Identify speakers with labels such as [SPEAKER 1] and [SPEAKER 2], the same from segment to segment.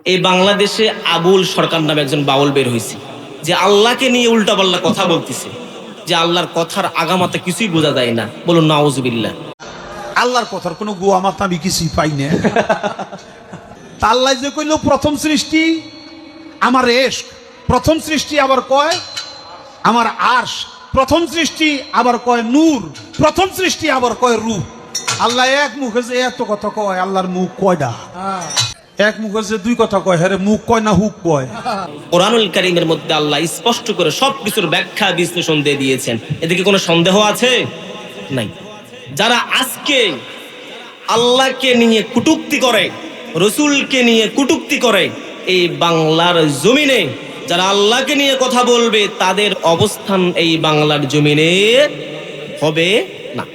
[SPEAKER 1] এই বাংলাদেশে আবুল সরকার নামে একজন বাউল বের হয়েছে, যে আল্লাহকে নিয়ে উল্টাপাল্টা কথা বলতেছে, যে আল্লাহর কথার আগামাতে কিছুই বোঝা যায় না। বলুন নাউজুবিল্লাহ।
[SPEAKER 2] আল্লাহর কথার কোনো গোয়া মাথা আমি কিছুই পাই না। আল্লাহ যে কইল প্রথম সৃষ্টি আমার এশক, প্রথম সৃষ্টি আবার কয় আমার আরশ, প্রথম সৃষ্টি আবার কয় নূর, প্রথম সৃষ্টি আবার কয় রূহ। আল্লাহ এক মুখে যে এত কথা কয়, আল্লাহর মুখ কয়টা? এক মুখে যে দুই কথা কয়, হ্যাঁ মুখ কয় না হুক কয়?
[SPEAKER 1] কোরআনুল কারীমের মধ্যে আল্লাহ স্পষ্ট করে সবকিছুর ব্যাখ্যা বিশ্লেষণ দিয়ে দিয়েছেন। এদিকে কোনো সন্দেহ আছে? নাই। যারা আজকে আল্লাহকে নিয়ে কটূক্তি করে, রসুলকে নিয়ে কটূক্তি করে, এই বাংলার জমিনে যারা আল্লাহকে নিয়ে কথা বলবে তাদের অবস্থান এই বাংলার জমিনে হবে না।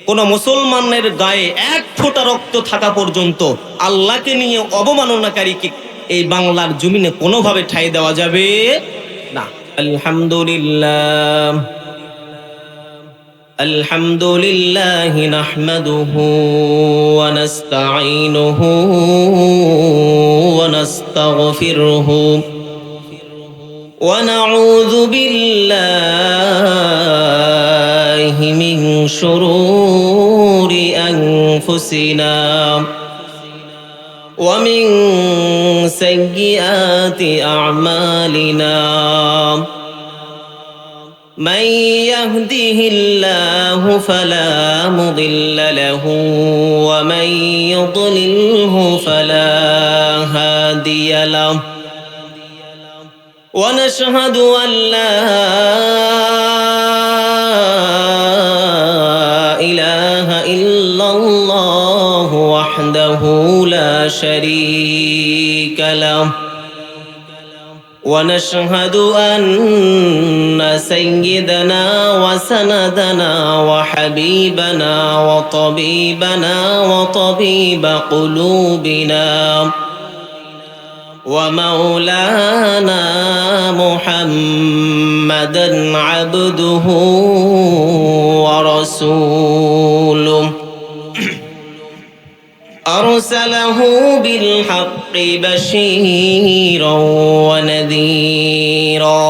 [SPEAKER 1] কোন মুসলমানের গায়ে এক ফোঁটা রক্ত থাকা পর্যন্ত আল্লাহকে নিয়ে অবমাননাকারীকে এই বাংলার জমিনে কোনোভাবে ঠাঁই দেওয়া যাবে না। আলহামদুলিল্লাহ আলহামদুলিল্লাহ নাহমাদুহু ওয়া নাস্তাঈনুহু ওয়া নাস্তাগফিরুহু ওয়া নাউযু বিল্লাহি মিন শুরুরি আনফুসিনা ওয়া মিন সাইয়্যিআতি আ'মালিনা। من يهده الله فلا مضل له ومن يضلله فلا هادي له ونشهد أن لا إله إلا الله وحده لا شريك له ونشهد أن سيدنا وسندنا وحبيبنا وطبيبنا وطبيب قلوبنا ومولانا محمدا عبده ورسوله أرسله بالحق بشيرا ونذيرا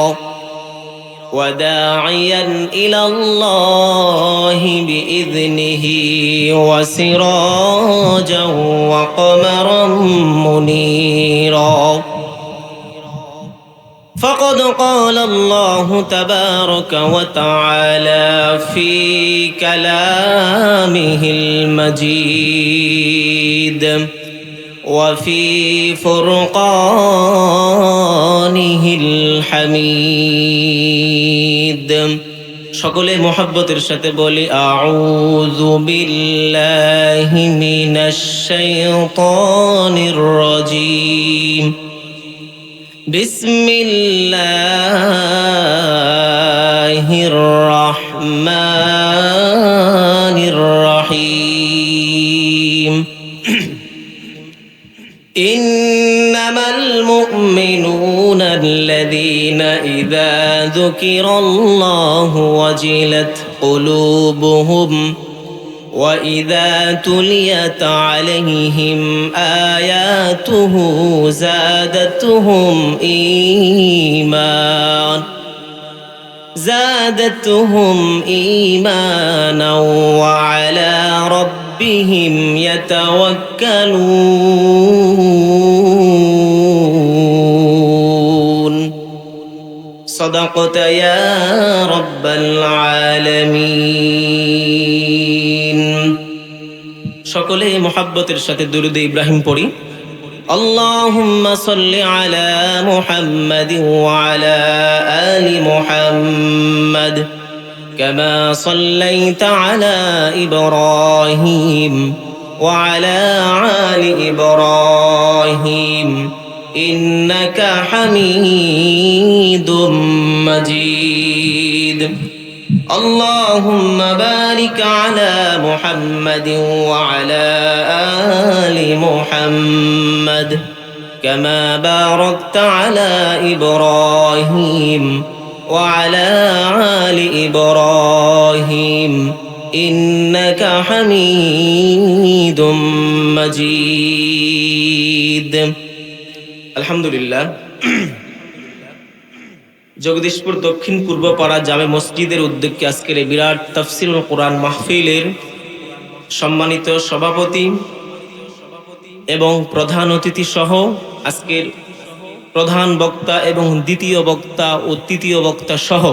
[SPEAKER 1] وداعيا إلى الله بإذنه وسراجا وقمرا منيرا. فقد قال الله تبارك وتعالى في كلامه المجيد وفي فرقانه الحميد. সকলে মোহাব্বতের সাথে বলি আউযু বিল্লাহি মিনাশ শাইতানির রাজীম। বিসমিল্লাহির রহমানির রহিম। ইন্নামাল মুমিনুনা আল্লাযীনা ইযা যুকিরাল্লাহু ওয়াজিলাত কুলুবুহুম وَإِذَا تُلِيَتْ عَلَيْهِمْ آيَاتُهُ زادتهم إيمانا وعلى ربهم يتوكلون. صدقت يا رب العالمين. সকলে মোহাব্বতের সাথে দুরূদ ইব্রাহিম পড়ি। আল্লাহুম্মা সাল্লি আলা মুহাম্মাদিন ওয়া আলা আলি মুহাম্মাদ কামা সাল্লাইতা আলা ইব্রাহিম ওয়া আলা আলি ইব্রাহিম ইন্নাকা হামিদুম মাজিদ. اللهم بارك على محمد وعلى آل محمد كما باركت على إبراهيم وعلى آل إبراهيم إنك حميد مجيد. আলহামদুলিল্লাহ, জগদীশপুর দক্ষিণ পূর্বপাড়া জামে মসজিদের উদ্যোগে আজকের এই বিরাট তাফসীরুল কোরআন মাহফিলের সম্মানিত সভাপতি এবং প্রধান অতিথি সহ আজকের প্রধান বক্তা এবং দ্বিতীয় বক্তা ও তৃতীয় বক্তা সহ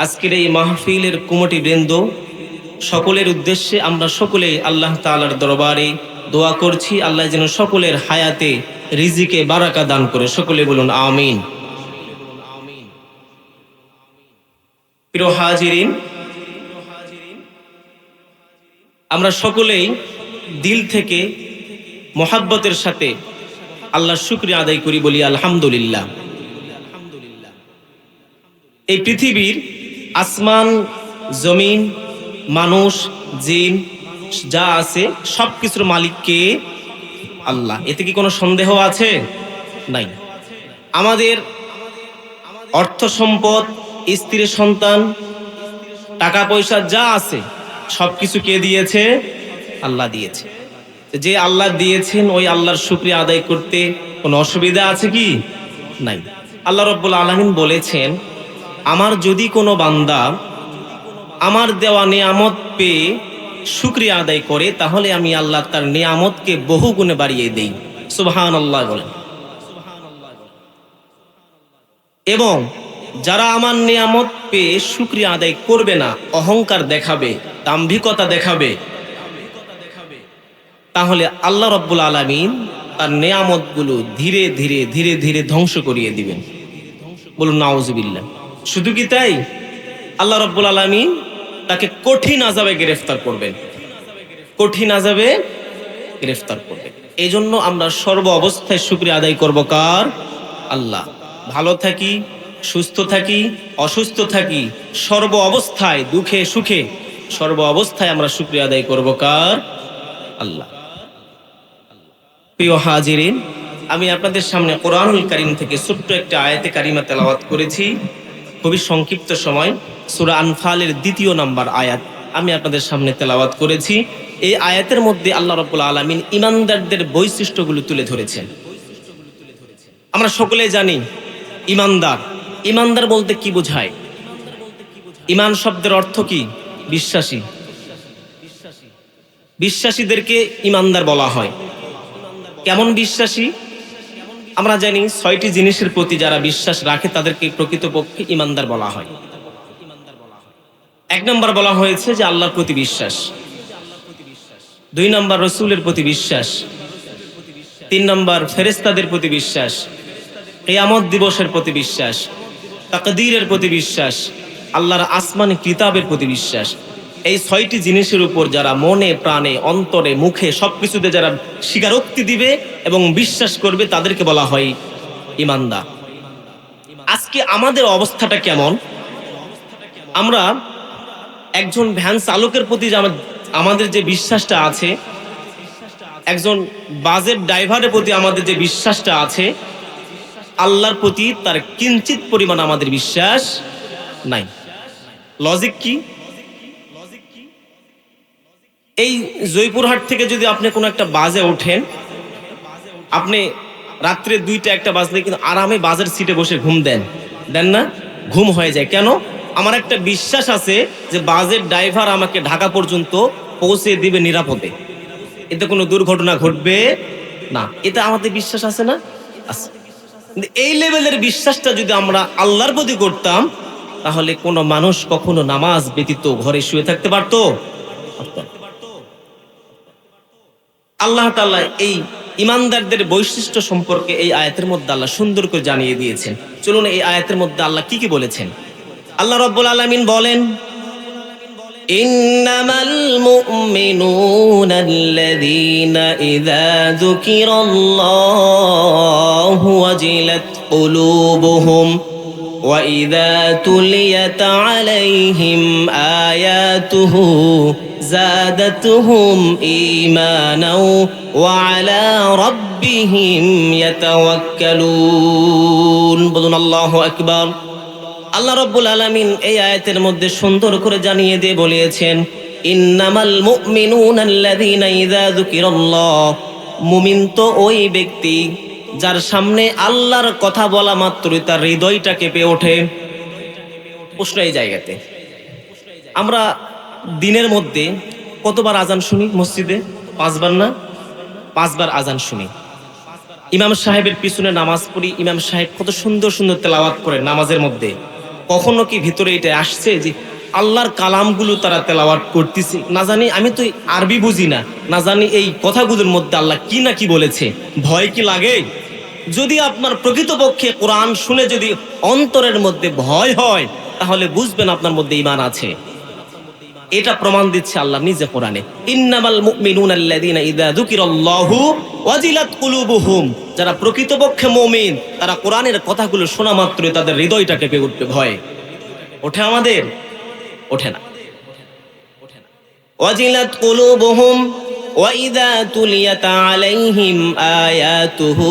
[SPEAKER 1] আজকের এই মাহফিলের কুমটি বৃন্দ সকলের উদ্দেশ্যে আমরা সকলেই আল্লাহ তাআলার দরবারে দোয়া করছি, আল্লাহ যেন সকলের হায়াতে রিজিকে বারাকা দান করে, সকলে বলুন আমিন। প্রিয় হাজিরিন, আমরা সকলেই দিল থেকে মোহাব্বতের সাথে আল্লাহর শুকরিয়া আদায় করি, বলি আলহামদুলিল্লাহ। এই পৃথিবীর আসমান, জমিন, মানুষ, জিন যা আছে সবকিছুর মালিক কে? আল্লাহ। এতে কি কোনো সন্দেহ আছে? নাই। আমাদের অর্থ সম্পদ, স্ত্রী সন্তান, টাকা পয়সা যা আছে সবকিছু কে দিয়েছে? আল্লাহ দিয়েছে। যে আল্লাহ দিয়েছেন ওই আল্লাহর শুকরিয়া আদায় করতে কোনো অসুবিধা আছে কি? নাই। আল্লাহ রাব্বুল আলামিন বলেছেন, আমার যদি কোনো বান্দা আমার দেওয়া নিয়ামত পেয়ে শুকরিয়া আদায় করে তাহলে আমি আল্লাহ তার নিয়ামতকে বহু গুণে বাড়িয়ে দেই। সুবহানাল্লাহ বলেন। এবং যারা আমার নিয়ামত পেয়ে শুকরিয়া আদায় করবে না, অহংকার দেখাবে, দাম্ভিকতা দেখাবে, তাহলে আল্লাহ রাব্বুল আলামিন তার নিয়ামতগুলো ধীরে ধীরে ধীরে ধীরে ধ্বংস করিয়ে দিবেন। বলুন নাউজুবিল্লাহ। শুধু কি তাই? আল্লাহ রাব্বুল আলামিন তাকে কঠিন আযাবে গ্রেফতার করবেন, কঠিন আযাবে গ্রেফতার করবেন। এই জন্য আমরা সর্ব অবস্থায় শুকরিয়া আদায় করব কার? আল্লাহ। ভালো থাকি, সুস্থ থাকি, অসুস্থ থাকি, সর্ব অবস্থায়, দুঃখে সুখে, সর্ব অবস্থায় আমরা শুকরিয়া আদায় করব কার? আল্লাহ। প্রিয় হাজিরিন, আমি আপনাদের সামনে কোরআনুল কারীম থেকে ছোট্ট একটা আয়াতে কারিমা তেলাওয়াত করেছি। খুবই সংক্ষিপ্ত সময় সূরা আনফালের 2 নম্বর আয়াত আমি আপনাদের সামনে তেলাওয়াত করেছি। এই আয়াতের মধ্যে আল্লাহ রাব্বুল আলামিন ঈমানদারদের বৈশিষ্ট্যগুলো তুলে ধরেছেন। আমরা সকলে জানি ঈমানদার, ঈমানদার বলতে কি বোঝায়? ঈমান শব্দের অর্থ কি? বিশ্বাসী। বিশ্বাসীদেরকে ঈমানদার বলা হয়। কেমন বিশ্বাসী? আমরা জানি 6টি জিনিসের প্রতি যারা বিশ্বাস রাখে তাদেরকে প্রকৃতপক্ষে ঈমানদার বলা হয়। 1 নম্বর বলা হয়েছে যে আল্লাহর প্রতি বিশ্বাস, 2 নম্বর রাসূলের প্রতি বিশ্বাস, 3 নম্বর ফেরেশতাদের প্রতি বিশ্বাস, কিয়ামত দিবসের প্রতি বিশ্বাস, তাকদীরের প্রতি বিশ্বাস, আল্লাহর আসমানি কিতাবের প্রতি বিশ্বাস। এই 6টি জিনিসের উপর যারা মনে প্রাণে অন্তরে মুখে সবকিছুতে যারা স্বীকারোক্তি দিবে এবং বিশ্বাস করবে তাদেরকে বলা হয় ঈমানদার। আজকে আমাদের অবস্থাটা কেমন? আমরা একজন ভ্যান চালকের প্রতি আমাদের যে বিশ্বাসটা আছে, একজন বাসের ড্রাইভারের প্রতি আমাদের যে বিশ্বাসটা আছে, আল্লাহর প্রতি তার কিঞ্চিত পরিমাণ আমাদের বিশ্বাস নাই। লজিক কি? এই জয়পুরহাট থেকে যদি আপনি কোনো একটা বাসে ওঠেন, আপনি রাত্রে 2টা-1টা বাজলে কিন্তু আরামে বাসের সিটে বসে ঘুম দেন না? ঘুম হয়ে যায়। কেন? আমার একটা বিশ্বাস আছে যে বাসের ড্রাইভার আমাকে ঢাকা পর্যন্ত পৌঁছে দিবে নিরাপদে, এতে কোনো দুর্ঘটনা ঘটবে না। এটা আমাদের বিশ্বাস আছে না? আছে। এই লেভেলের বিশ্বাসটা যদি আমরা আল্লাহর প্রতি করতাম তাহলে কোনো মানুষ কখনো নামাজ ব্যতীত ঘরে শুয়ে থাকতে পারতো? আল্লাহ তাআলা এই ঈমানদারদের বৈশিষ্ট্য সম্পর্কে এই আয়াতের মধ্যে আল্লাহ সুন্দর করে জানিয়ে দিয়েছেন। চলুন এই আয়াতের মধ্যে আল্লাহ কি কি বলেছেন। আল্লাহ রাব্বুল আলামিন বলেন, ইন্নামাল মুমিনুনা আল্লাযীনা ইযা যুকিরাল্লাহু ওয়াজিলাত কুলুবুহুম ওয়া ইযা তুলিয়াত আলাইহিম আয়াতুহু زادتهم إيمانا وعلى ربهم يتوكلون বলুন আল্লাহু আকবার। আল্লাহ রাব্বুল আলামিন এই আয়াতের মধ্যে সুন্দর করে জানিয়ে দিয়ে বলেছেন, ইন্নামাল মুমিনুনা আল্লাযীনা ইযা যুকিরাল্লাহ, মুমিন তো ওই ব্যক্তি যার সামনে আল্লাহর কথা বলা মাত্রই তার হৃদয়টা কেঁপে ওঠে। প্রশ্ন এই জায়গাতে, আমরা দিনের মধ্যে কতবার আজান শুনি মসজিদে? 5 বার না? 5 বার আজান শুনি। ইমাম সাহেবের পিছনে নামাজ পড়ি, ইমাম সাহেব কত সুন্দর সুন্দর তেলাওয়াত করে নামাজের মধ্যে। কখনো কি ভিতরে এটা আসছে যে আল্লাহর কালামগুলো তারা তেলাওয়াত করতেছে? না জানি, আমি তো আরবি বুঝি না, না জানি এই কথাগুলোর মধ্যে আল্লাহ কি না কি বলেছে। ভয় কি লাগে? যদি আপনার প্রকৃতপক্ষে কোরআন শুনে যদি অন্তরের মধ্যে ভয় হয়, তাহলে বুঝবেন আপনার মধ্যে ঈমান আছে। এটা প্রমাণ দিচ্ছে আল্লাহ নিজে কোরআনে, ইন্নামাল মুমিনুনা আল্লাযীনা ইযা যুকিরাল্লাহু ওয়াজিলাত কুলুবুহুম। যারা প্রকৃতপক্ষে মুমিন, তারা কোরআনের কথাগুলো শোনা মাত্রই তাদের হৃদয়টা কেঁপে উঠবে ভয়ে। ওঠে আমাদের? ওঠে না। ওয়াজিলাত কুলুবুহুম ওয়া ইযা তুলিয়াত আলাইহিম আয়াতুহু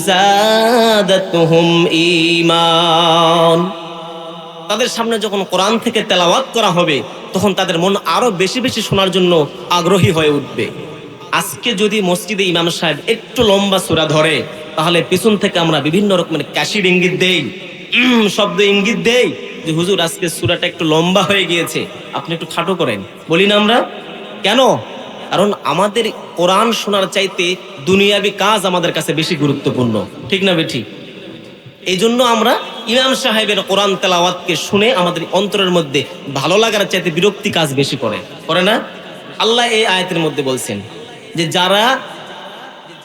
[SPEAKER 1] যাদাতুহুম ঈমান। তাদের সামনে যখন কোরআন থেকে তেলাওয়াত করা হবে, তখন তাদের মন আরো বেশি বেশি শোনার জন্য আগ্রহী হয়ে উঠবে। আজকে যদি মসজিদে ইমাম সাহেব একটু লম্বা সূরা ধরে, তাহলে পিছন থেকে আমরা বিভিন্ন রকমের কাশির ইঙ্গিত দেই, শব্দ ইঙ্গিত দেই যে হুজুর আজকে সূরাটা একটু লম্বা হয়ে গিয়েছে, আপনি একটু খাটো করেন, বলি না আমরা? কেন? কারণ আমাদের কোরআন শোনার চাইতে দুনিয়াবি কাজ আমাদের কাছে বেশি গুরুত্বপূর্ণ, ঠিক না বেঠি? এই জন্য আমরা ইমাম সাহেবের কোরআন তেলাওয়াতকে শুনে আমাদের অন্তরের মধ্যে ভালো লাগার চাইতে বিরক্তি কাজ বেশি করে না? আল্লাহ এই আয়াতের মধ্যে বলছেন যে যারা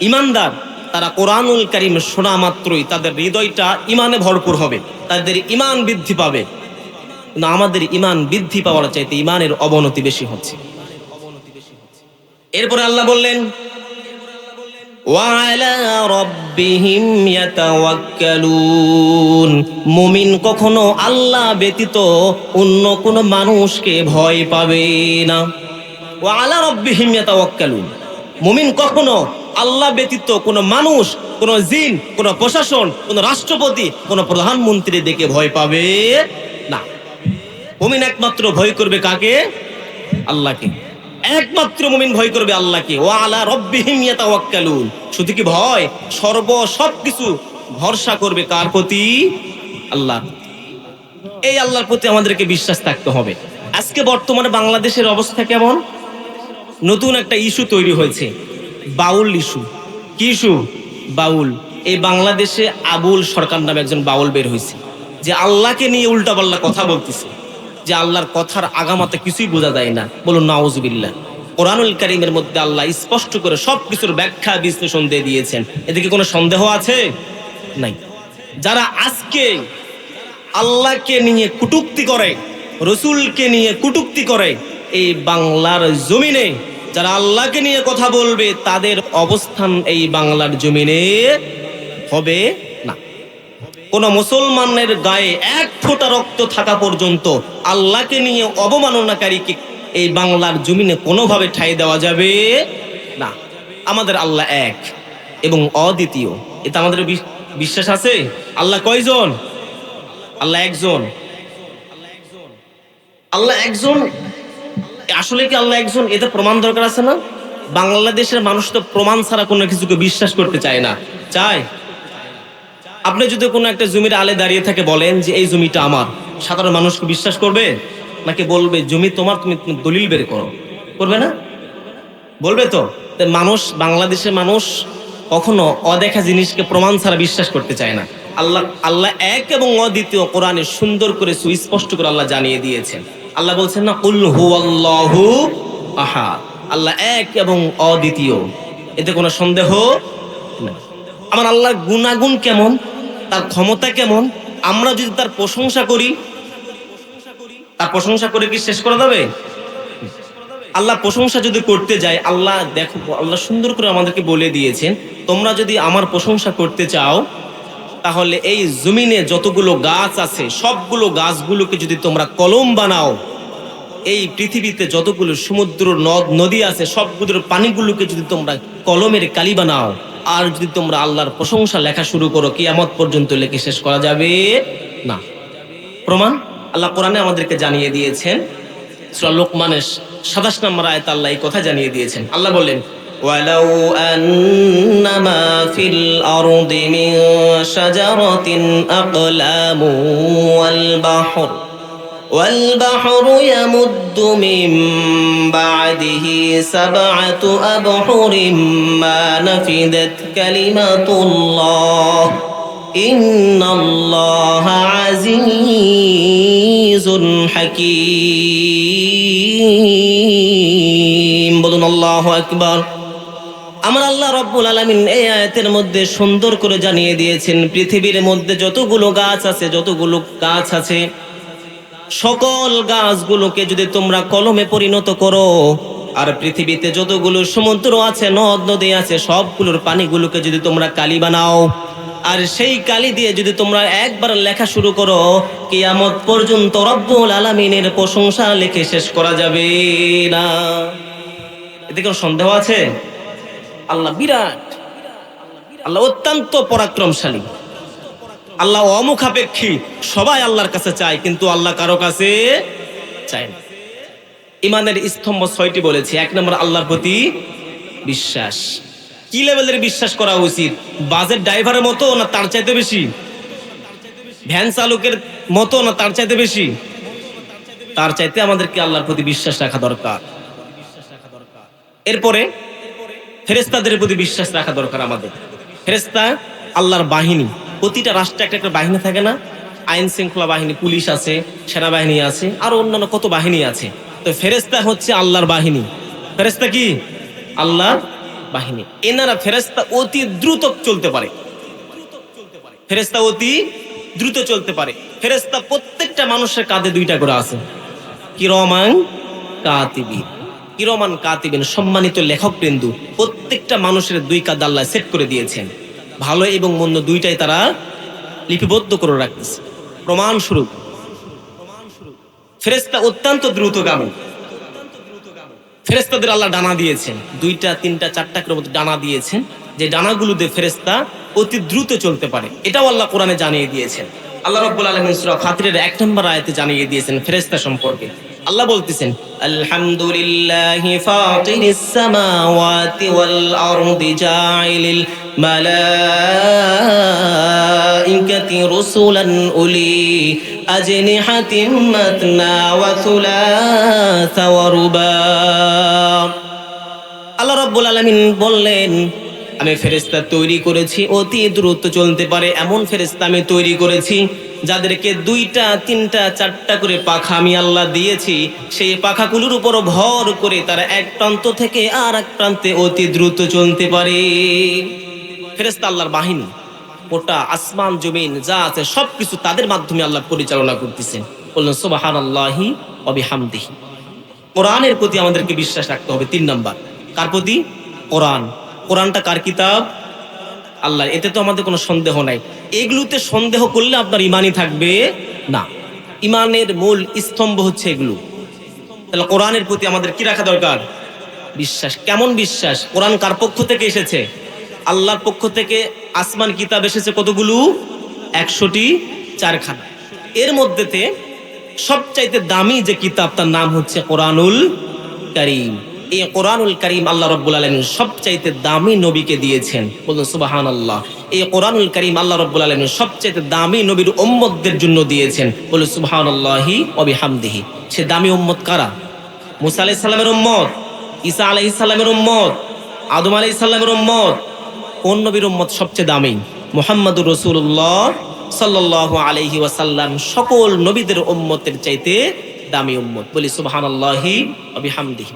[SPEAKER 1] ইমানদার, তারা কোরআনুল কারীম শোনা মাত্রই তাদের হৃদয়টা ইমানে ভরপুর হবে, তাদের ইমান বৃদ্ধি পাবে। কিন্তু আমাদের ইমান বৃদ্ধি পাওয়ার চাইতে ইমানের অবনতি বেশি হচ্ছে। এরপরে আল্লাহ বললেন, ওয়ালা রাব্বিহিম ইয়াতাওয়াক্কালুন। মুমিন কখনো আল্লাহ ব্যতীত অন্য কোন মানুষকে ভয় পাবে না। ওয়ালা রাব্বিহিম ইয়াতাওয়াক্কালুন। মুমিন কখনো আল্লাহ ব্যতীত কোন মানুষ, কোন জিন, কোন প্রশাসন, কোন রাষ্ট্রপতি, কোন প্রধানমন্ত্রী দেখে ভয় পাবে না। মুমিন একমাত্র ভয় করবে কাকে? আল্লাহকে। একমাত্র মুমিন ভয় করবে আল্লাহকে। ওয়ালা রাব্বিহিম ইয়াতাওয়াক্কালুন। শুধু কি ভয়, সবকিছু ভরসা করবে কার প্রতি? আল্লাহ। এই আল্লাহর প্রতি আমাদেরকে বিশ্বাস থাকতে হবে। আজকে বর্তমানে বাংলাদেশের অবস্থা কেমন? নতুন একটা ইস্যু তৈরি হয়েছে, বাউল ইস্যু। কি ইস্যু? বাউল। এই বাংলাদেশে আবুল সরকার নামে একজন বাউল বের হয়েছে, যে আল্লাহকে নিয়ে উল্টাপাল্টা কথা বলতেছে, যে আল্লাহর কথার আগামাতে কিছুই বোঝা যায় না। বলুন নাউজুবিল্লাহ। কোরআনুল কারীমের মধ্যে আল্লাহ স্পষ্ট করে সবকিছুর ব্যাখ্যা বিশ্লেষণ দিয়ে দিয়েছেন। এদিকে কোনো সন্দেহ আছে? নাই। যারা আজকে আল্লাহকে নিয়ে কটূক্তি করে, রসুলকে নিয়ে কটূক্তি করে, এই বাংলার জমিনে যারা আল্লাহকে নিয়ে কথা বলবে, তাদের অবস্থান এই বাংলার জমিনে হবে না। কোন মুসলমানের গায়ে 1 ফোঁটা রক্ত থাকা পর্যন্ত আল্লাহকে নিয়ে অবমাননাকারীকে এই বাংলার জমিনে কোনোভাবে ঠাঁই দেওয়া যাবে না। আমাদের আল্লাহ এক এবং অদ্বিতীয়, এটা আমাদের বিশ্বাস আছে। আল্লাহ কয়জন? আল্লাহ একজন। আল্লাহ একজন। আসলে কি আল্লাহ একজন? এটা প্রমাণ দরকার আছে না? বাংলাদেশের মানুষ তো প্রমাণ ছাড়া কোনো কিছুকে বিশ্বাস করতে চায় না। চায়? আপনি যদি কোনো একটা জমির আলে দাঁড়িয়ে থাকে বলেন যে এই জমিটা আমার, সাধারণ মানুষকে বিশ্বাস করবে? নাকি বলবে জমি তোমার, তুমি দলিল বের করো? করবে না? বলবে তো। মানুষ, বাংলাদেশের মানুষ কখনো অদেখা জিনিসকে প্রমাণ ছাড়া বিশ্বাস করতে চায় না। আল্লাহ এক এবং অদ্বিতীয় কোরআনে সুন্দর করে সুস্পষ্ট করে আল্লাহ জানিয়ে দিয়েছেন। আল্লাহ বলছেন না, কুল হুয়াল্লাহু আহাদ। আল্লাহ এক এবং অদ্বিতীয়, এতে কোনো সন্দেহ নেই। আমার আল্লাহর গুণাগুণ কেমন, তার ক্ষমতা কেমন, আমরা যদি তার প্রশংসা করি, তার প্রশংসা করে কি শেষ করা যাবে? আল্লাহ প্রশংসা যদি করতে যায়, আল্লাহ দেখো, আল্লাহ সুন্দর করে আমাদেরকে বলে দিয়েছেন, তোমরা যদি আমার প্রশংসা করতে চাও, তাহলে এই জমিনে যতগুলো গাছ আছে সবগুলো গাছগুলোকে যদি তোমরা কলম বানাও, এই পৃথিবীতে যতগুলো সমুদ্র নদ নদী আছে সবগুলোর পানিগুলোকে যদি তোমরা কলমের কালি বানাও, আর যদি তোমরা আল্লাহর প্রশংসা লেখা শুরু করো, কিয়ামত পর্যন্ত লেখে শেষ করা যাবে না। প্রমাণ আল্লাহ কোরআনে আমাদেরকে জানিয়ে দিয়েছেন। সূরা লোকমানের 27 নম্বর আয়াতে আল্লাহ এই কথা জানিয়ে দিয়েছেন। আল্লাহ বললেন, ولو أن ما في الأرض من شجرة أقلام والبحر يمد من بعده 7 أبحر ما نفدت كلمة الله إن الله عزيز حكيم বলুন আল্লাহু আকবার। আমার আল্লাহ রব্বুল আলামিন এই আয়াতের মধ্যে সুন্দর করে জানিয়ে দিয়েছেন পৃথিবীর মধ্যে যতগুলো গাছ আছে সকল গাছগুলোকে যদি তোমরা কলমে পরিণত করো, আর পৃথিবীতে যতগুলো সমুদ্র আছে, নদ নদী আছে, সবগুলোর পানিগুলোকে যদি তোমরা কালি বানাও, আর সেই কালি দিয়ে যদি তোমরা একবার লেখা শুরু করো, কিয়ামত পর্যন্ত রব্বুল আলামিনের প্রশংসা লিখে শেষ করা যাবে না। এতে কোনো সন্দেহ আছে? আল্লাহ বিরাট, আল্লাহ অত্যন্ত পরাক্রমশালী, আল্লাহ অমুখাপেক্ষী। সবাই আল্লাহর কাছে চায়, কিন্তু আল্লাহ কারো কাছে চায় না। ইমানের স্তম্ভ 6টি বলেছি। 1 নম্বর আল্লাহর প্রতি বিশ্বাস। কি লেভেলের বিশ্বাস করা উচিত? বাসের ড্রাইভারের মতো না তার চাইতে বেশি? ভ্যান চালকের মতো না তার চাইতে বেশি? তার চাইতে আমাদেরকে আল্লাহর প্রতি বিশ্বাস রাখা দরকার। এরপরে ফেরেশতাদের প্রতি বিশ্বাস রাখা দরকার আমাদের। ফেরেশতা আল্লাহর বাহিনী। প্রতিটা রাষ্ট্রে একটা একটা বাহিনী থাকে না? আইন শৃঙ্খলা বাহিনী, পুলিশ আছে, সেনাবাহিনী আছে, আর অন্যান্য কত বাহিনী আছে। তো ফেরেশতা হচ্ছে আল্লাহর বাহিনী। ফেরেশতা কি? আল্লাহর বাহিনী। এনারা ফেরেশতা অতি দ্রুত চলতে পারে। ফেরেশতা অতি দ্রুত চলতে পারে। ফেরেশতা প্রত্যেকটা মানুষের কাঁধে 2টা করে আছে। কিরামান কাতিবিন। কিরামান কাতিবিন, সম্মানিত লেখক বৃন্দু। প্রত্যেকটা মানুষের 2 কাঁধ আল্লাহ সেট করে দিয়েছেন। ভালো এবং মন্দ 2টাই তারা লিপিবদ্ধ করে রাখতেছে। প্রমাণস্বরূপ ফেরেশতা অত্যন্ত দ্রুতগামী। ফেরেশতাদের আল্লাহ ডানা দিয়েছেন, 2টা 3টা 4টা করে মতো ডানা দিয়েছেন, যে ডানাগুলো দিয়ে ফেরেশতা অতি দ্রুত চলতে পারে। এটাও আল্লাহ কোরআনে জানিয়ে দিয়েছেন। আল্লাহ রাব্বুল আলামিন সূরা ফাতিরের 1 নম্বর আয়াতে জানিয়ে দিয়েছেন ফেরেশতা সম্পর্কে। আল্লাহ বলতেছেন, আলহামদুলিল্লাহি ফাতিরিস সামাওয়াতি ওয়াল আরদি জাইলিল মালাইকাতি রুসুলান উলি আজনিহাতিন মাতনা ওয়া থুলাসা ওয়া রুবা। আল্লাহ রাব্বুল আলামিন বললেন, আমি ফেরেশতা তৈরি করেছি অতি দ্রুত চলতে পারে এমন ফেরেশতা আমি তৈরি করেছি, যাদেরকে 2টা 3টা 4টা করে পাখা আমি আল্লাহ দিয়েছি। সেই পাখাগুলোর উপর ভর করে তারা এক প্রান্ত থেকে আর এক প্রান্তে অতি দ্রুত চলতে পারে। ফেরেশতা আল্লাহর বাহিনী। গোটা আসমান জমিন যা আছে সবকিছু তাদের মাধ্যমে আল্লাহ পরিচালনা করতেছেন। বললেন সুবহানাল্লাহি ওয়া বিহামদিহি। কোরআনের প্রতি আমাদেরকে বিশ্বাস রাখতে হবে 3 নাম্বার। কার প্রতি? কোরআন। কোরআনটা কার কিতাব? আল্লাহ। এতে তো আমাদের কোনো সন্দেহ নাই। এগুলোতে সন্দেহ করলে আপনার ইমানই থাকবে না। ইমানের মূল স্তম্ভ হচ্ছে এগুলো। তাহলে কোরআনের প্রতি আমাদের কি রাখা দরকার? বিশ্বাস। কেমন বিশ্বাস? কোরআন কার পক্ষ থেকে এসেছে? আল্লাহর পক্ষ থেকে। আসমান কিতাব এসেছে কতগুলো? 104খানা। এর মধ্যেতে সবচাইতে দামি যে কিতাব তার নাম হচ্ছে কোরআনুল কারীম। এই কোরআনুল কারীম আল্লাহ রাব্বুল আলামিন সবচাইতে দামি নবীকে দিয়েছেন। বলুন সুবহানাল্লাহ। এই কোরআনুল কারীম আল্লাহ রাব্বুল আলামিন সবচাইতে দামি নবীর উম্মতদের জন্য দিয়েছেন। বলুন সুবহানাল্লাহি ওয়া বিহামদিহি। সে দামি উম্মত কারা? মুসা আলাইহিস সালামের উম্মত, ঈসা আলাইহিস সালামের উম্মত, আদম আলাইহিস সালামের উম্মত। কোন নবীর উম্মত সবচেয়ে দামি? মুহাম্মদুর রাসূলুল্লাহ সাল্লাল্লাহু আলাইহি ওয়াসাল্লাম সকল নবীদের উম্মতের চাইতে দামি উম্মত। বলি সুবহানাল্লাহি ওয়া বিহামদিহি।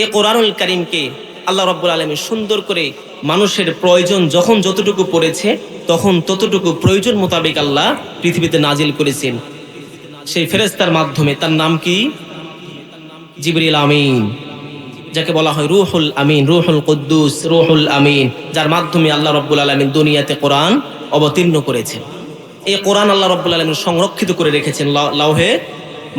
[SPEAKER 1] এই কোরআনুল কারীমকে আল্লাহ রাব্বুল আলামিন সুন্দর করে মানুষের প্রয়োজন যখন যতটুকু পড়েছে তখন ততটুকু প্রয়োজন মোতাবেক আল্লাহ পৃথিবীতে নাজিল করেছেন সেই ফেরেশতার মাধ্যমে। তার নাম কি? জিবরিল আমিন, যাকে বলা হয় রূহুল আমিন, রূহুল কুদ্দুস, রূহুল আমিন, যার মাধ্যমে আল্লাহ রাব্বুল আলামিন দুনিয়াতে কোরআন অবতীর্ণ করেছেন। এই কোরআন আল্লাহ রাব্বুল আলামিন সংরক্ষিত করে রেখেছেন লাউহে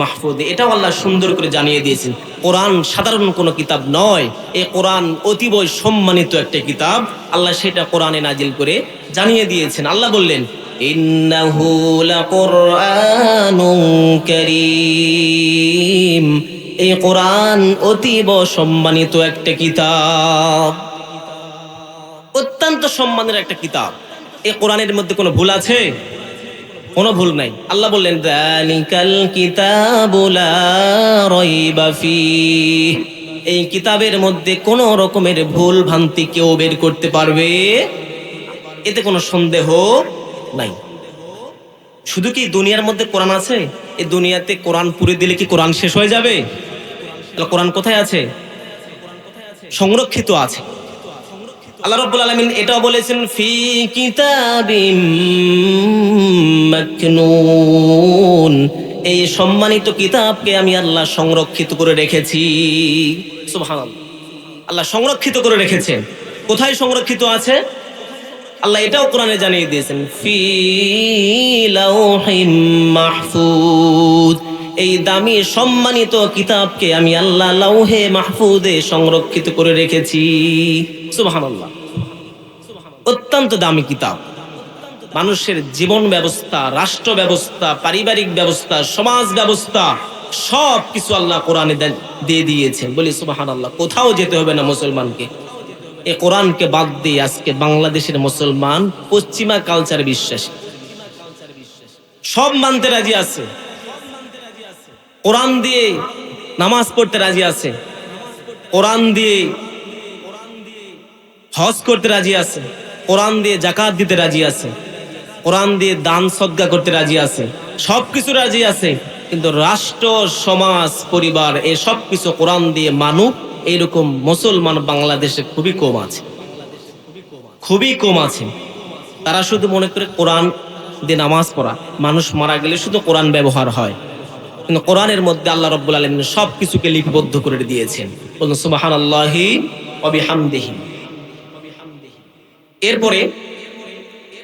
[SPEAKER 1] মাহফুজে। এটাও আল্লাহ সুন্দর করে জানিয়ে দিয়েছেন। কোরআন সাধারণ কোনো কিতাব নয়, এই কোরআন অতিবই সম্মানিত একটা কিতাব। আল্লাহ সেটা কোরআনে নাজিল করে জানিয়ে দিয়েছেন। আল্লাহ বললেন, ইন্নাহু লাকুরআনুন কারীম। এই কোরআন অতীব সম্মানিত একটা কিতাব, অত্যন্ত সম্মানের একটা কিতাব। এই কোরআনের মধ্যে কোনো ভুল আছে? কোনো ভুল নাই। আল্লাহ বললেন যালিকাল কিতাবু লা রাইবা ফীহ, এই কিতাবের মধ্যে কোনো রকমের ভুল ভ্রান্তি কেউ বের করতে পারবে, এতে কোনো সন্দেহ নাই। শুধু কি দুনিয়ার মধ্যে কোরআন আছে? এই দুনিয়াতে কোরআন পুরে দিলে কি কোরআন শেষ হয়ে যাবে? তাহলে কোরআন কোথায় আছে? সংরক্ষিত আছে। আল্লাহ রাব্বুল আলামিন এটাও বলেছেন ফি কিতাবিম মাকনুন, এই সম্মানিত কিতাবকে আমি আল্লাহ সংরক্ষিত করে রেখেছি। সুবহানাল্লাহ, আল্লাহ সংরক্ষিত করে রেখেছেন। কোথায় সংরক্ষিত আছে? আল্লাহ এটাও কোরআনে জানিয়ে দিয়েছেন ফি লাউহিম মাহফুজ, এই দামি সম্মানিত কিতাবকে আমি আল্লাহ লাউহে মাহফুজে সংরক্ষিত করে রেখেছি। সুবহানাল্লাহ, অত্যন্ত দামি কিতাব। মানুষের জীবন ব্যবস্থা, রাষ্ট্র ব্যবস্থা, পারিবারিক ব্যবস্থা, সমাজ ব্যবস্থা সব কিছু আল্লাহ কোরআনে দিয়ে দিয়েছেন। বলি সুবহানাল্লাহ। কোথাও যেতে হবে না মুসলমানকে। এই কোরআনকে বাদ দিয়ে আজকে বাংলাদেশের মুসলমান পশ্চিমা কালচারে বিশ্বাসী, সব মানতে রাজি আছে, কোরআন দিয়ে নামাজ পড়তে রাজি আছে, কোরআন দিয়ে হজ করতে রাজি আছে, কোরআন দিয়ে যাকাত দিতে রাজি আছে, কোরআন দিয়ে দান সদকা করতে রাজি আছে, সবকিছু রাজি আছে। কিন্তু রাষ্ট্র, সমাজ, পরিবার এই সব কিছু কোরআন দিয়ে মানুক, এইরকম মুসলমান বাংলাদেশে খুবই কম আছে, খুবই কম আছে। তারা শুধু মনে করে কোরআন দিয়ে নামাজ পড়া, মানুষ মারা গেলে শুধু কোরআন ব্যবহার হয়। কিন্তু কোরআনের মধ্যে আল্লাহ রাব্বুল আলামিন সব কিছুকে লিপিবদ্ধ করে দিয়েছেন। বলুন সুবহানাল্লাহি ওয়া বিহামদিহি। এরপরে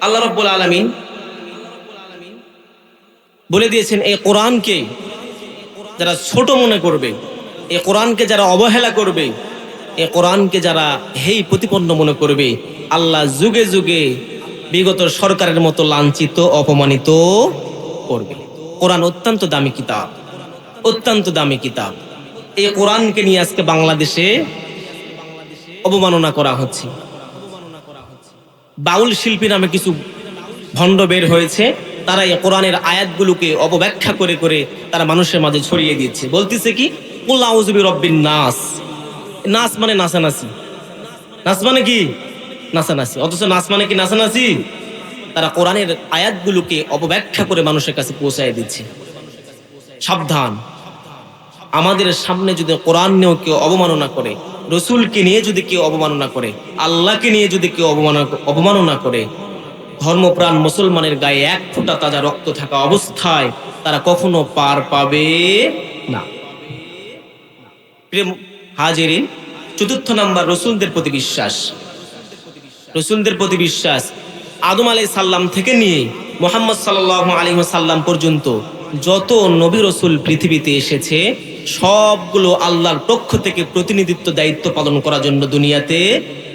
[SPEAKER 1] আল্লাহ রাব্বুল আলামিন বলে দিয়েছেন এই কোরআনকে যারা ছোট মনে করবে, এই কোরআনকে যারা অবহেলা করবে, এই কোরআনকে যারা হেই প্রতিপন্ন মনে করবে, আল্লাহ যুগে যুগে বিগত সরকারের মতো লাঞ্ছিত, অপমানিত করবে। কোরআন অত্যন্ত দামি কিতাব, অত্যন্ত দামি কিতাব। এই কোরআনকে নিয়ে আজকে বাংলাদেশে অবমাননা করা হচ্ছে। বাউল শিল্পী নামে কিছু ভণ্ড বের হয়েছে, তারা এই কোরআনের আয়াতগুলোকে অপব্যাখ্যা করে করে তারা মানুষের মাঝে ছড়িয়ে দিচ্ছে। বলতেছে কি কুল আউযু বিরাব্বিন নাস। নাস মানে নাচানাচি, নাচ মানে কি নাচানাচি, অথচ নাচ মানে কি নাচানাচি। তারা কোরআনের আয়াতগুলোকে অপব্যাখ্যা করে মানুষের কাছে পৌঁছায় দিচ্ছে। সাবধান, আমাদের সামনে যদি কোরআন নিয়েও কেউ অবমাননা করে, রসুলকে নিয়ে যদি কেউ অবমাননা করে, আল্লাহকে নিয়ে যদি কেউ অবমাননা করে, ধর্মপ্রাণ মুসলমানের গায়ে এক ফোঁটা তাজা রক্ত থাকা অবস্থায় তারা কখনো পার পাবে না। প্রিয় হাজিরিন, চতুর্থ নাম্বার রসুলদের প্রতি বিশ্বাস। রসুলদের প্রতি বিশ্বাস। আদম আলাইহিস সালাম থেকে নিয়ে মুহাম্মদ সাল্লাল্লাহু আলাইহি ওয়াসাল্লাম পর্যন্ত যত নবী রসুল পৃথিবীতে এসেছে সবগুলো আল্লাহর পক্ষ থেকে প্রতিনিধিত্ব দায়িত্ব পালন করার জন্য দুনিয়াতে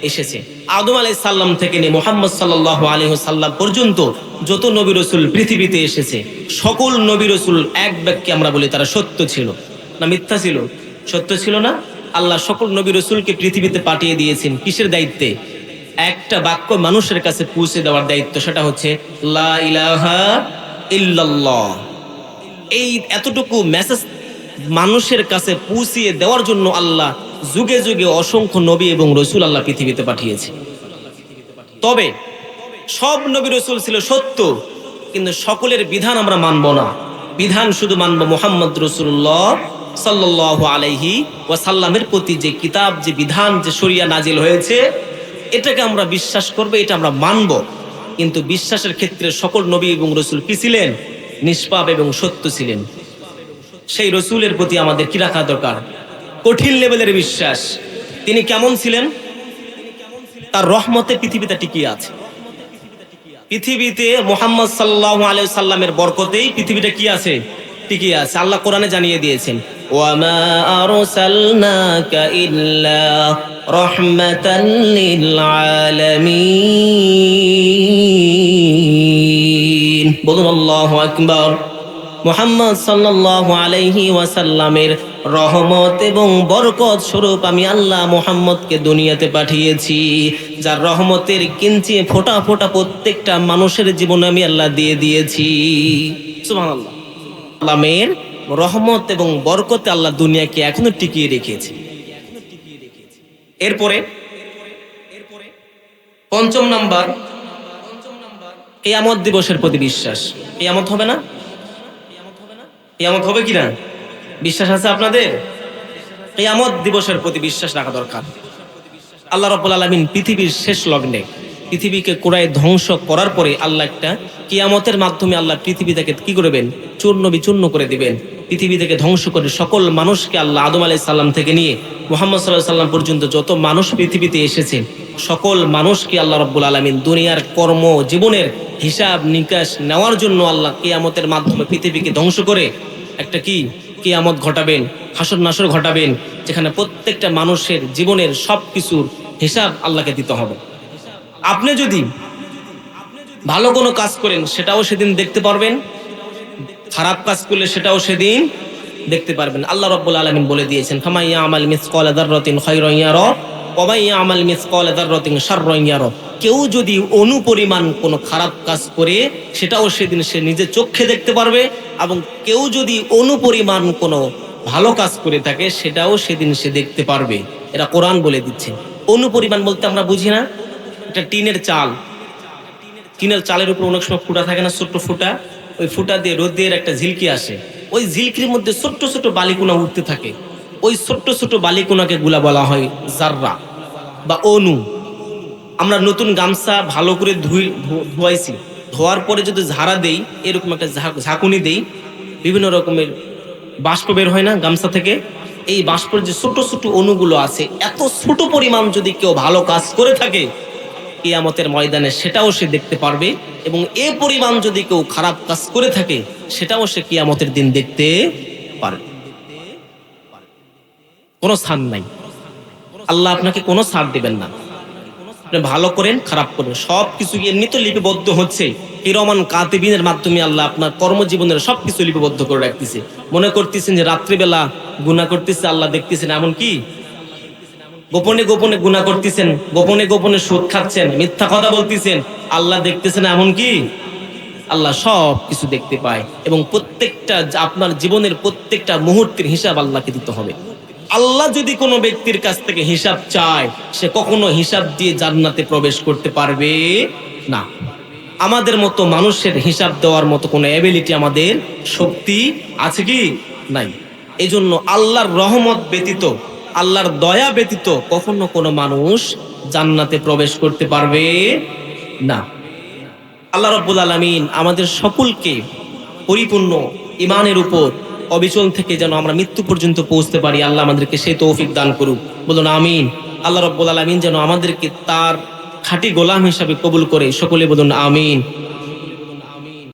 [SPEAKER 1] এসেছে। আদম আলাইহিস সালাম থেকে নিয়ে মুহাম্মদ সাল্লাল্লাহু আলাইহি ওয়াসাল্লাম পর্যন্ত যত নবী রসুল পৃথিবীতে এসেছে সকল নবী রসুল এক বাক্যে আমরা বলি তারা সত্য ছিল না মিথ্যা ছিল? সত্য ছিল না? আল্লাহ সকল নবী রসুলকে পৃথিবীতে পাঠিয়ে দিয়েছেন কিসের দায়িত্বে? একটা বাক্য মানুষের কাছে পৌঁছে দেওয়ার দায়িত্ব, সেটা হচ্ছে লা ইলাহা ইল্লাল্লাহ। এই এতটুকু মেসেজ মানুষের কাছে পৌঁছিয়ে দেওয়ার জন্য আল্লাহ যুগে যুগে অসংখ্য নবী এবং রসুল আল্লাহ পৃথিবীতে পাঠিয়েছে। তবে সব নবী রসুল ছিল সত্য, কিন্তু সকলের বিধান আমরা মানব না। বিধান শুধু মানব মুহাম্মদ রাসূলুল্লাহ সাল্লাল্লাহু আলাইহি ওয়াসাল্লামের প্রতি যে কিতাব, যে বিধান, যে শরিয়া নাজিল হয়েছে এটাকে আমরা বিশ্বাস করব, এটা আমরা মানব। কিন্তু বিশ্বাসের ক্ষেত্রে সকল নবী এবং রসুল কি ছিলেন? নিষ্পাপ এবং সত্য ছিলেন। সেই রসুলের প্রতি আমাদের কি রাখা দরকার? কঠিন লেভেলের বিশ্বাস। তিনি কেমন ছিলেন? তার রহমতে পৃথিবীতে টিকিয়ে আছে। পৃথিবীতে মুহাম্মদ সাল্লাল্লাহু আলাইহি সাল্লামের বরকতেই পৃথিবীটা কি আছে? টিকিয়ে আছে। আল্লাহ কোরআনে জানিয়ে দিয়েছেন ওয়ামা আরসালনাকা ইল্লা রাহমাতাল লিল আলামিন। বলুন আল্লাহু আকবার। মুহাম্মদ সাল্লাল্লাহু আলাইহি ওয়াসাল্লামের রহমত এবং বরকত স্বরূপ আমি আল্লাহ মুহাম্মদকে দুনিয়াতে পাঠিয়েছি, যার রহমতের কিঞ্চি ফোঁটা ফোঁটা প্রত্যেকটা মানুষের জীবনে আমি আল্লাহ দিয়ে দিয়েছি। সুবহানাল্লাহ। আল্লাহের রহমত এবং বরকতে আল্লাহ দুনিয়াকে এখনো টিকিয়ে রেখেছে। এরপরে পঞ্চম নাম্বার, কিয়ামত দিবসের প্রতি বিশ্বাস। কিয়ামত হবে না? কিয়ামত হবে কিনা বিশ্বাস আছে আপনাদের? কিয়ামত দিবসের প্রতি বিশ্বাস রাখা দরকার। আল্লাহ রাব্বুল আলামিন পৃথিবীর শেষ লগ্নে পৃথিবীকে কুড়ায় ধ্বংস করার পরে আল্লাহ একটা কিয়ামতের মাধ্যমে আল্লাহ পৃথিবী থেকে কি করবেন? চূর্ণ বিচূর্ণ করে দিবেন। পৃথিবী থেকে ধ্বংস করে সকল মানুষকে আল্লাহ আদম আলাইহিস সালাম থেকে নিয়ে মুহাম্মদ সাল্লাল্লাহু আলাইহি সাল্লাম পর্যন্ত যত মানুষ পৃথিবীতে এসেছে সকল মানুষকে আল্লাহ রাব্বুল আলামিন দুনিয়ার কর্ম জীবনের হিসাব নিকাশ নেওয়ার জন্য আল্লাহ কিয়ামতের মাধ্যমে পৃথিবীকে ধ্বংস করে একটা কি কিয়ামত ঘটাবেন, হাসর নাসর ঘটাবেন, যেখানে প্রত্যেকটা মানুষের জীবনের সবকিছুর হিসাব আল্লাহকে দিতে হবে। আপনি যদি ভালো কোনো কাজ করেন সেটাও সেদিন দেখতে পারবেন, খারাপ কাজ করলে সেটাও সেদিন দেখতে পারবেন। আল্লাহ রাব্বুল আলামিন বলে দিয়েছেন, ফামান ইয়ামাল মিসকালা যাররাতিন খায়রান ইয়ারা ওয়া মান ইয়ামাল মিসকালা যাররাতিন শাররান ইয়ারা। কেউ যদি অনুপরিমাণ কোনো খারাপ কাজ করে সেটাও সেদিন সে নিজে চোখে দেখতে পারবে, এবং কেউ যদি অনুপরিমাণ কোনো ভালো কাজ করে থাকে সেটাও সেদিন সে দেখতে পারবে। এটা কোরআন বলে দিচ্ছে। অনুপরিমাণ বলতে আমরা বুঝি না, এটা টিনের চাল, টিনের চালের উপর অনেক সময় ফুটা থাকে না, ছোট্ট ফুটা, ওই ফুটা দিয়ে রোদের একটা ঝিলকি আসে, ওই ঝিলকির মধ্যে ছোট্ট ছোট্ট বালিকুনা উঠতে থাকে, ওই ছোট্ট ছোট্ট বালিকুনাকে গুলা বলা হয় জাররা বা অনু। আমরা নতুন গামছা ভালো করে ধোয়াইছি, ধোয়ার পরে যদি ঝাড়া দেই, এরকম একটা ঝাঁকুনি দেই, বিভিন্ন রকমের বাষ্প বের হয় না গামছা থেকে, এই বাষ্পের যে ছোট ছোট অণুগুলো আছে, এত ছোট পরিমাণ যদি কেউ ভালো কাজ করে থাকে কিয়ামতের ময়দানে সেটাও সে দেখতে পারবে, এবং এ পরিমাণ যদি কেউ খারাপ কাজ করে থাকে সেটাও সে কিয়ামতের দিন দেখতে পারবে। কোনো ছাড় নাই, আল্লাহ আপনাকে কোনো ছাড় দিবেন না। আপনি ভালো করেন খারাপ করেন সবকিছু এমনিতে লিপিবদ্ধ হচ্ছে, কিরামান কাতিবিনের মাধ্যমে আল্লাহ আপনার কর্মজীবনের সবকিছু লিপিবদ্ধ করে রাখতেছে। মনে করতেছেন যে রাত্রিবেলা গুনাহ করতেছে আল্লাহ দেখতেছেন, এমন কি? গোপনে গোপনে গুনাহ করতেছেন, গোপনে গোপনে সুদ খাচ্ছেন, মিথ্যা কথা বলতেছেন, আল্লাহ দেখতেছেন এমন কি? আল্লাহ সব কিছু দেখতে পায়, এবং প্রত্যেকটা আপনার জীবনের প্রত্যেকটা মুহূর্তের হিসাব আল্লাহকে দিতে হবে। আল্লাহ যদি কোনো ব্যক্তির কাছ থেকে হিসাব চায় সে কখনো হিসাব দিয়ে জান্নাতে প্রবেশ করতে পারবে না। আমাদের মতো মানুষের হিসাব দেওয়ার মতো কোনো এবিলিটি আমাদের শক্তি আছে কি? নাই। এই জন্য আল্লাহর রহমত ব্যতীত, আল্লাহর দয়া ব্যতীত কখনো কোনো মানুষ জান্নাতে প্রবেশ করতে পারবে না। আল্লাহ রাব্বুল আলামিন আমাদের সকলকে পরিপূর্ণ ঈমানের উপর অবিচল থেকে যেন আমরা মৃত্যু পর্যন্ত পৌঁছতে পারি, আল্লাহ আমাদেরকে সেই তৌফিক দান করুক। বলুন আমিন। আল্লাহ রাব্বুল আলামিন যেন আমাদেরকে তার খাঁটি গোলাম হিসাবে কবুল করে, সকলে বলুন আমিন।